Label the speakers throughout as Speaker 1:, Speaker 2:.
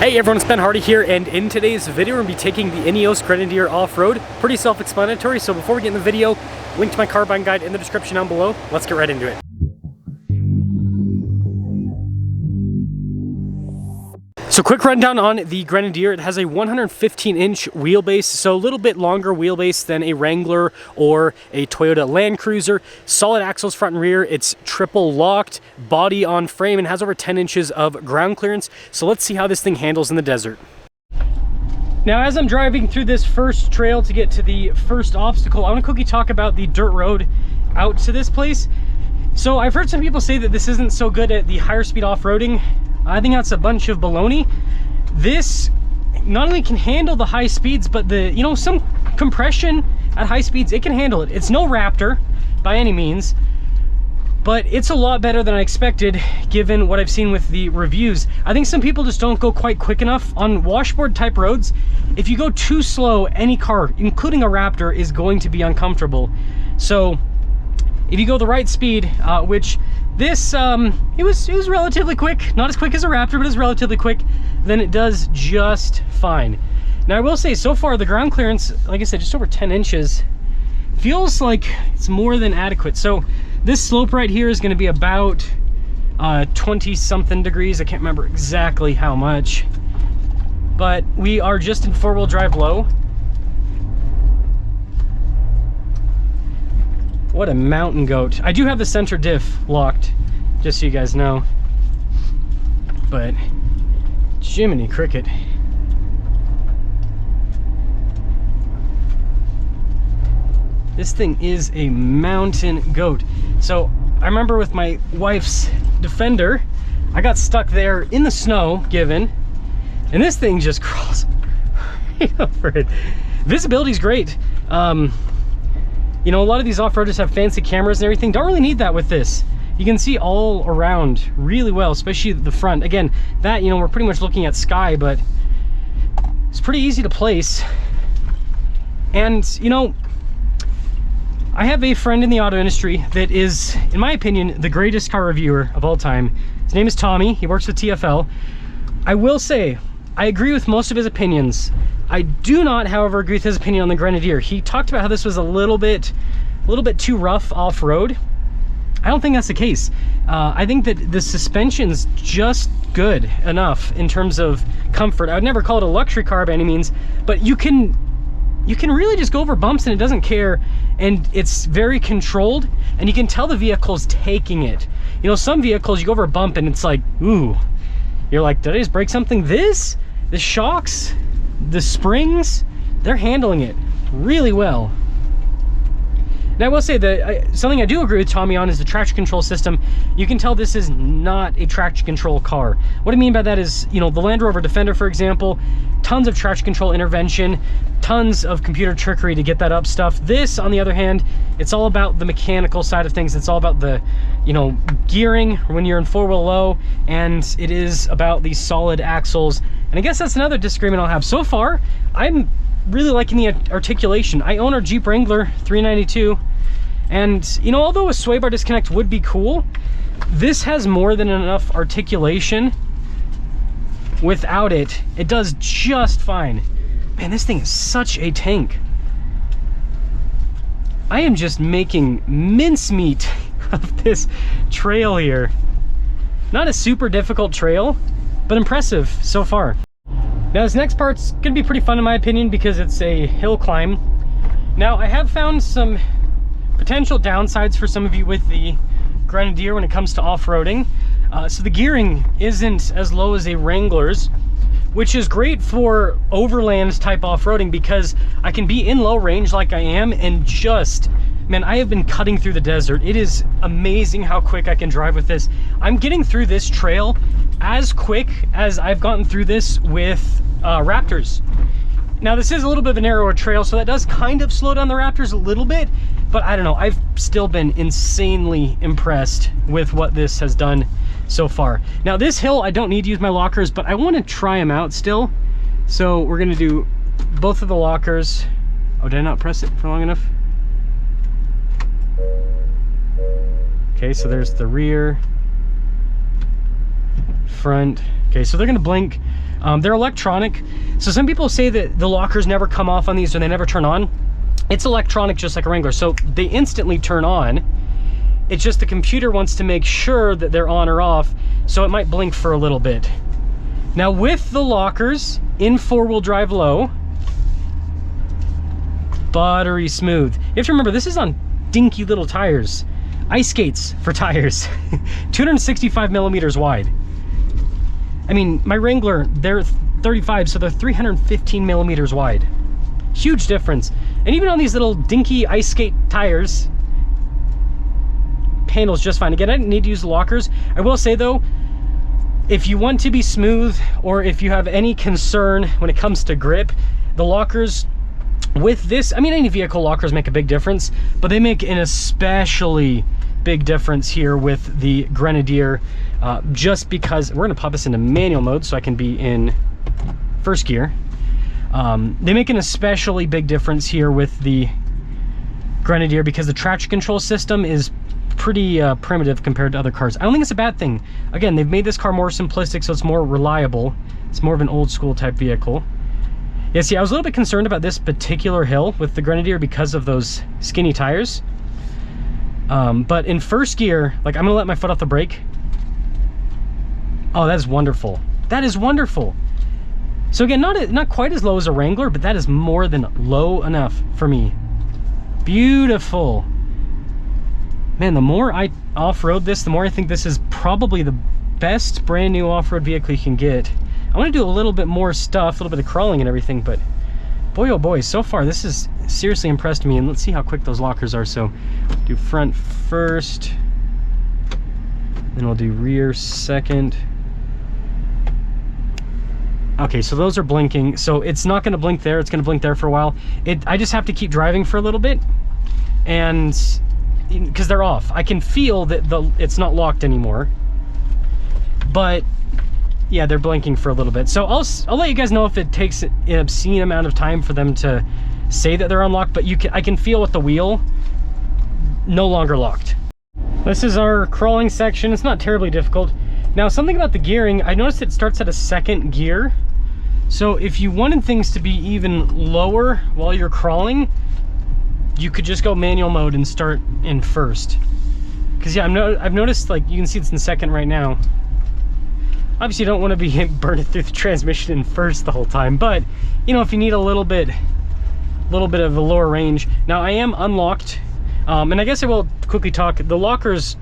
Speaker 1: Hey everyone, it's Ben Hardy here, and in today's video we're going to be taking the Ineos Grenadier off-road. Pretty self-explanatory, so before we get in the video, link to my carbine guide in the description down below. Let's get right into it. So quick rundown on the Grenadier. It has a 115-inch wheelbase, so a little bit longer wheelbase than a Wrangler or a Toyota Land Cruiser. Solid axles front and rear. It's triple locked, body on frame, and has over 10 inches of ground clearance. So let's see how this thing handles in the desert. Now, as I'm driving through this first trail to get to the first obstacle, I want to quickly talk about the dirt road out to this place. So I've heard some people say that this isn't so good at the higher speed off-roading. I think that's a bunch of baloney. This not only can handle the high speeds, but some compression at high speeds, it can handle it. It's no Raptor by any means, but it's a lot better than I expected given what I've seen with the reviews. I think some people just don't go quite quick enough on washboard type roads. If you go too slow, any car, including a Raptor, is going to be uncomfortable. So if you go the right speed, which this, it was relatively quick, not as quick as a Raptor, but it's relatively quick, then it does just fine. Now I will say, so far the ground clearance, like I said, just over 10 inches, feels like it's more than adequate. So this slope right here is going to be about 20 something degrees. I can't remember exactly how much, but we are just in four-wheel drive low. What a mountain goat. I do have the center diff locked, just so you guys know. But Jiminy Cricket. This thing is a mountain goat. So I remember with my wife's Defender, I got stuck there in the snow, and this thing just crawls right over it. Visibility's great. You know, a lot of these off-roaders have fancy cameras and everything. Don't really need that with this. You can see all around really well, especially the front. Again, that, we're pretty much looking at sky, but it's pretty easy to place. And, I have a friend in the auto industry that is, in my opinion, the greatest car reviewer of all time. His name is Tommy. He works with TFL. I will say, I agree with most of his opinions. I do not, however, agree with his opinion on the Grenadier. He talked about how this was a little bit too rough off-road. I don't think that's the case. I think that the suspension's just good enough in terms of comfort. I would never call it a luxury car by any means, but you can really just go over bumps and it doesn't care, and it's very controlled, and you can tell the vehicle's taking it. Some vehicles, you go over a bump and it's like, ooh, you're like, did I just break something? The shocks, the springs, they're handling it really well. Now I will say that something I do agree with Tommy on is the traction control system. You can tell this is not a traction control car. What I mean by that is, the Land Rover Defender, for example, tons of traction control intervention, tons of computer trickery to get that up stuff. This, on the other hand, it's all about the mechanical side of things. It's all about the, gearing when you're in four-wheel low, and it is about these solid axles. And I guess that's another disagreement I'll have. So far, I'm really liking the articulation. I own our Jeep Wrangler 392, and although a sway bar disconnect would be cool, this has more than enough articulation. Without it, it does just fine. Man, this thing is such a tank. I am just making mincemeat of this trail here. Not a super difficult trail, but impressive so far. Now this next part's gonna be pretty fun in my opinion because it's a hill climb. Now I have found some potential downsides for some of you with the Grenadier when it comes to off-roading. So the gearing isn't as low as a Wrangler's, which is great for overland type off-roading because I can be in low range like I am and man, I have been cutting through the desert. It is amazing how quick I can drive with this. I'm getting through this trail as quick as I've gotten through this with Raptors. Now this is a little bit of a narrower trail, so that does kind of slow down the Raptors a little bit, but I don't know, I've still been insanely impressed with what this has done so far. Now this hill, I don't need to use my lockers, but I want to try them out still. So we're going to do both of the lockers. Oh, did I not press it for long enough? Okay, so there's the rear, front. Okay, so they're gonna blink. They're electronic. So some people say that the lockers never come off on these or they never turn on. It's electronic just like a Wrangler. So they instantly turn on. It's just the computer wants to make sure that they're on or off. So it might blink for a little bit. Now with the lockers in 4-wheel drive low, buttery smooth. You have to remember, this is on dinky little tires. Ice skates for tires. 265 millimeters wide. I mean, my Wrangler, they're 35, so they're 315 millimeters wide. Huge difference. And even on these little dinky ice skate tires, handles just fine. Again, I didn't need to use the lockers. I will say though, if you want to be smooth, or if you have any concern when it comes to grip, the lockers with this, I mean, any vehicle lockers make a big difference, but they make an especially big difference here with the Grenadier, just because we're gonna pop this into manual mode so I can be in first gear. They make an especially big difference here with the Grenadier because the traction control system is pretty primitive compared to other cars. I don't think it's a bad thing. Again, they've made this car more simplistic, so it's more reliable. It's more of an old school type vehicle. Yeah, see, I was a little bit concerned about this particular hill with the Grenadier because of those skinny tires. But in first gear, like, I'm gonna let my foot off the brake. Oh, that is wonderful. That is wonderful. So again, not quite as low as a Wrangler, but that is more than low enough for me. Beautiful. Man, the more I off-road this, the more I think this is probably the best brand new off-road vehicle you can get. I want to do a little bit more stuff, a little bit of crawling and everything, but boy oh boy, so far this has seriously impressed me. And let's see how quick those lockers are. So do front first, then we'll do rear second. Okay, so those are blinking. So it's not going to blink there, it's going to blink there for a while. I just have to keep driving for a little bit, and because they're off, I can feel that it's not locked anymore, but yeah, they're blinking for a little bit. So I'll let you guys know if it takes an obscene amount of time for them to say that they're unlocked, but I can feel with the wheel, no longer locked. This is our crawling section. It's not terribly difficult. Now, something about the gearing, I noticed it starts at a second gear. So if you wanted things to be even lower while you're crawling, you could just go manual mode and start in first. Because yeah, I've noticed, like, you can see it's in second right now. Obviously you don't want to be burning through the transmission in first the whole time, but you know, if you need a little bit of a lower range. Now I am unlocked, and I guess I will quickly talk. The lockers,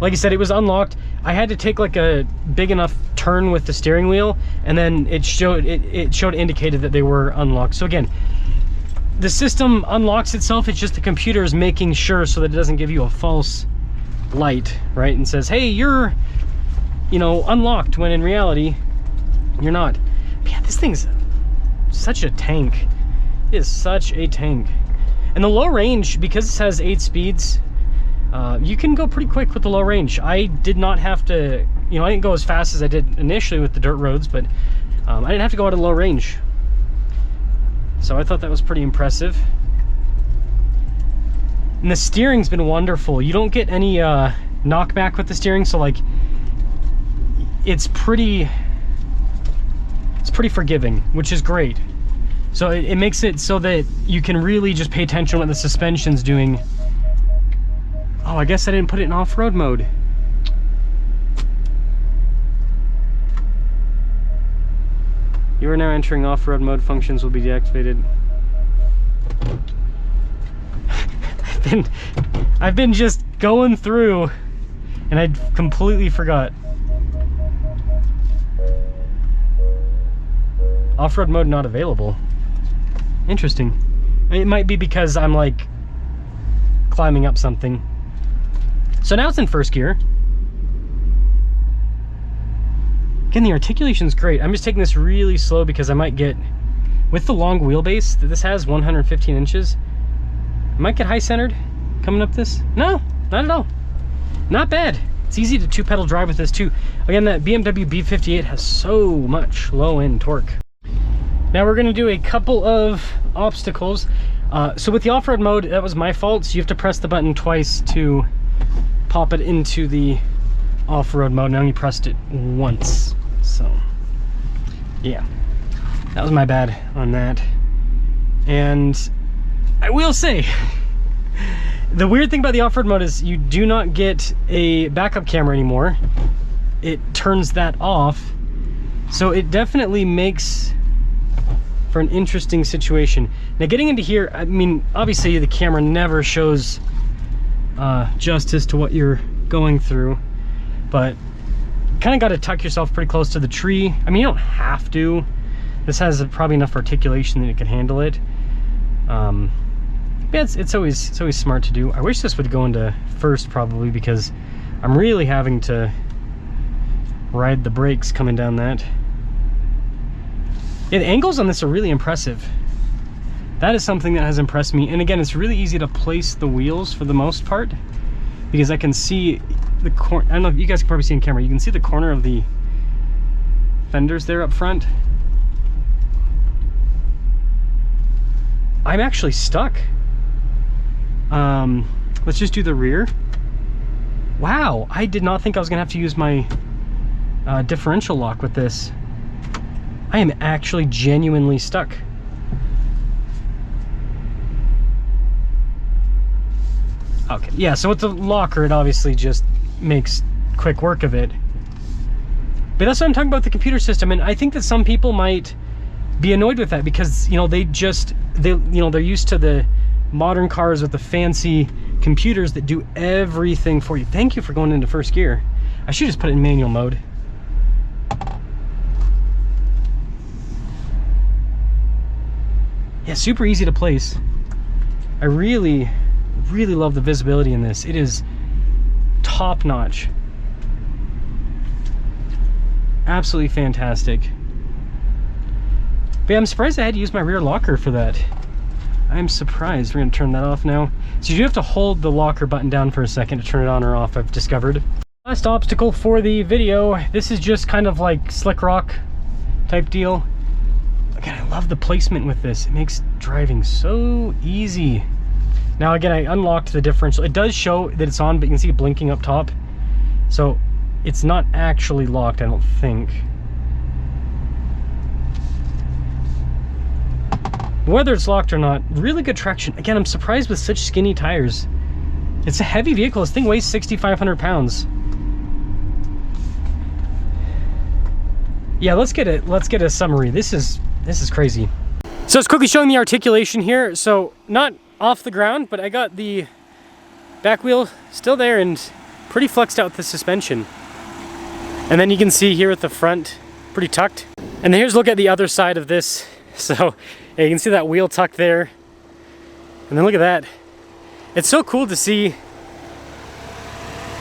Speaker 1: like I said, it was unlocked. I had to take like a big enough turn with the steering wheel, and then it indicated that they were unlocked. So again, the system unlocks itself. It's just the computer is making sure so that it doesn't give you a false light, right, and says, hey, you're, you know, unlocked, when in reality you're not. But yeah, this thing's such a tank. It is such a tank. And the low range, because this has 8 speeds, you can go pretty quick with the low range. I did not have to, you know, I didn't go as fast as I did initially with the dirt roads, but I didn't have to go out of low range. So I thought that was pretty impressive. And the steering's been wonderful. You don't get any knockback with the steering, so like it's pretty forgiving, which is great. So it makes it so that you can really just pay attention to what the suspension's doing. Oh, I guess I didn't put it in off-road mode. You are now entering off-road mode. Functions will be deactivated. I've been just going through and I completely forgot. Off-road mode not available. Interesting. It might be because I'm like climbing up something. So now it's in first gear. Again, the articulation's great. I'm just taking this really slow because I might get, with the long wheelbase that this has, 115 inches, I might get high centered coming up this. No, not at all. Not bad. It's easy to 2-pedal drive with this too. Again, that BMW B58 has so much low end torque. Now we're gonna do a couple of obstacles. So with the off-road mode, that was my fault. So you have to press the button twice to pop it into the off-road mode. Now you pressed it once. So Yeah, that was my bad on that. And I will say, the weird thing about the off-road mode is you do not get a backup camera anymore. It turns that off. So it definitely makes for an interesting situation. Now getting into here, I mean, obviously the camera never shows justice to what you're going through, but kind of got to tuck yourself pretty close to the tree. I mean, you don't have to. This has probably enough articulation that it can handle it. Yeah, it's always smart to do. I wish this would go into first probably, because I'm really having to ride the brakes coming down that. Yeah, the angles on this are really impressive. That is something that has impressed me. And again, it's really easy to place the wheels for the most part, because I can see the corner. I don't know if you guys can probably see in camera. You can see the corner of the fenders there up front. I'm actually stuck. Let's just do the rear. Wow, I did not think I was gonna have to use my differential lock with this. I am actually genuinely stuck. Okay, yeah, so with the locker, it obviously just makes quick work of it. But that's what I'm talking about, the computer system. And I think that some people might be annoyed with that because, you know, they're used to the modern cars with the fancy computers that do everything for you. Thank you for going into first gear. I should just put it in manual mode. Yeah, super easy to place. I really love the visibility in this. It is top notch. Absolutely fantastic. But yeah, I'm surprised I had to use my rear locker for that. I'm surprised. We're gonna turn that off now. So you do have to hold the locker button down for a second to turn it on or off, I've discovered. Last obstacle for the video. This is just kind of like slick rock type deal. Again, I love the placement with this. It makes driving so easy. Now again, I unlocked the differential. It does show that it's on, but you can see it blinking up top. So it's not actually locked, I don't think. Whether it's locked or not, really good traction. Again, I'm surprised with such skinny tires. It's a heavy vehicle. This thing weighs 6,500 pounds. Yeah, let's get a summary. This is crazy. So it's quickly showing the articulation here. So not off the ground, but I got the back wheel still there and pretty flexed out with the suspension. And then you can see here at the front, pretty tucked. And then here's a look at the other side of this. So yeah, you can see that wheel tucked there. And then look at that. It's so cool to see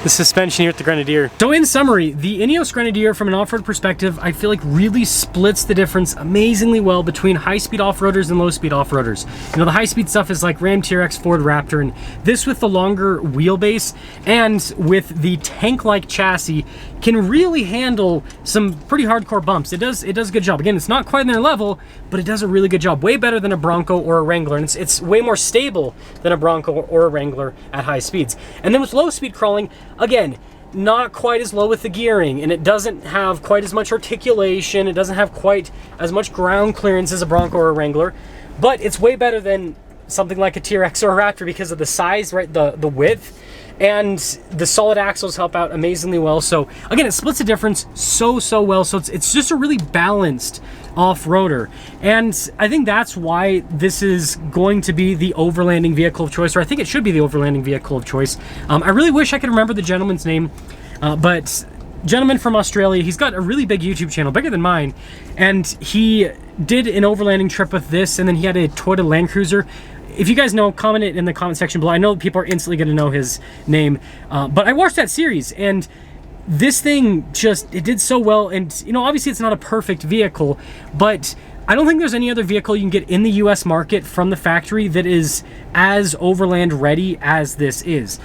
Speaker 1: the suspension here at the Grenadier. So in summary, the Ineos Grenadier from an off-road perspective, I feel like really splits the difference amazingly well between high-speed off-roaders and low-speed off-roaders. You know, the high-speed stuff is like Ram TRX, Ford Raptor, and this with the longer wheelbase and with the tank-like chassis can really handle some pretty hardcore bumps. It does a good job. Again, it's not quite on their level, but it does a really good job. Way better than a Bronco or a Wrangler, and it's way more stable than a Bronco or a Wrangler at high speeds. And then with low-speed crawling, again, not quite as low with the gearing, and it doesn't have quite as much articulation. It doesn't have quite as much ground clearance as a Bronco or a Wrangler, but it's way better than something like a TRX or a Raptor because of the size, right? The width, and the solid axles help out amazingly well. So again, it splits the difference so well. So it's just a really balanced off-roader, and I think that's why this is going to be the overlanding vehicle of choice, or I think it should be the overlanding vehicle of choice. I really wish I could remember the gentleman's name, but gentleman from Australia, he's got a really big YouTube channel, bigger than mine, and he did an overlanding trip with this, and then he had a Toyota Land Cruiser. If you guys know, comment it in the comment section below. I know people are instantly going to know his name, but I watched that series, and this thing it did so well. And you know, obviously it's not a perfect vehicle, but I don't think there's any other vehicle you can get in the US market from the factory that is as overland ready as this is.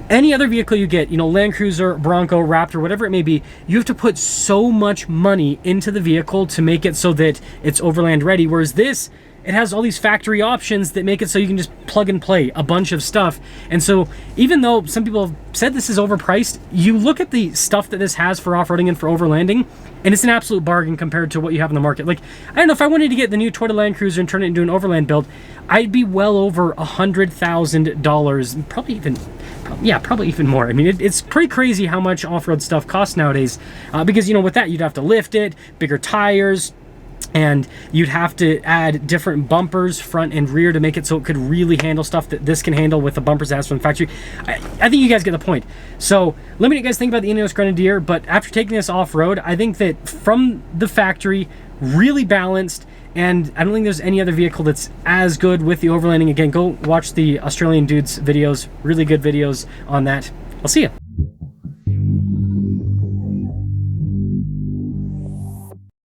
Speaker 1: Any other vehicle you get, you know, Land Cruiser, Bronco, Raptor, whatever it may be, you have to put so much money into the vehicle to make it so that it's overland ready, whereas this it has all these factory options that make it so you can just plug and play a bunch of stuff. And so even though some people have said this is overpriced, you look at the stuff that this has for off-roading and for overlanding, and it's an absolute bargain compared to what you have in the market. Like, I don't know, if I wanted to get the new Toyota Land Cruiser and turn it into an overland build, I'd be well over $100,000, probably even more. I mean, it's pretty crazy how much off-road stuff costs nowadays, because, you know, with that, you'd have to lift it, bigger tires, and you'd have to add different bumpers front and rear to make it so it could really handle stuff that this can handle with the bumpers that's from the factory. I think you guys get the point. So let me know what you guys think about the Ineos Grenadier, but after taking this off-road, I think that from the factory, really balanced, and I don't think there's any other vehicle that's as good with the overlanding. Again, go watch the Australian dudes videos, really good videos on that. I'll see you.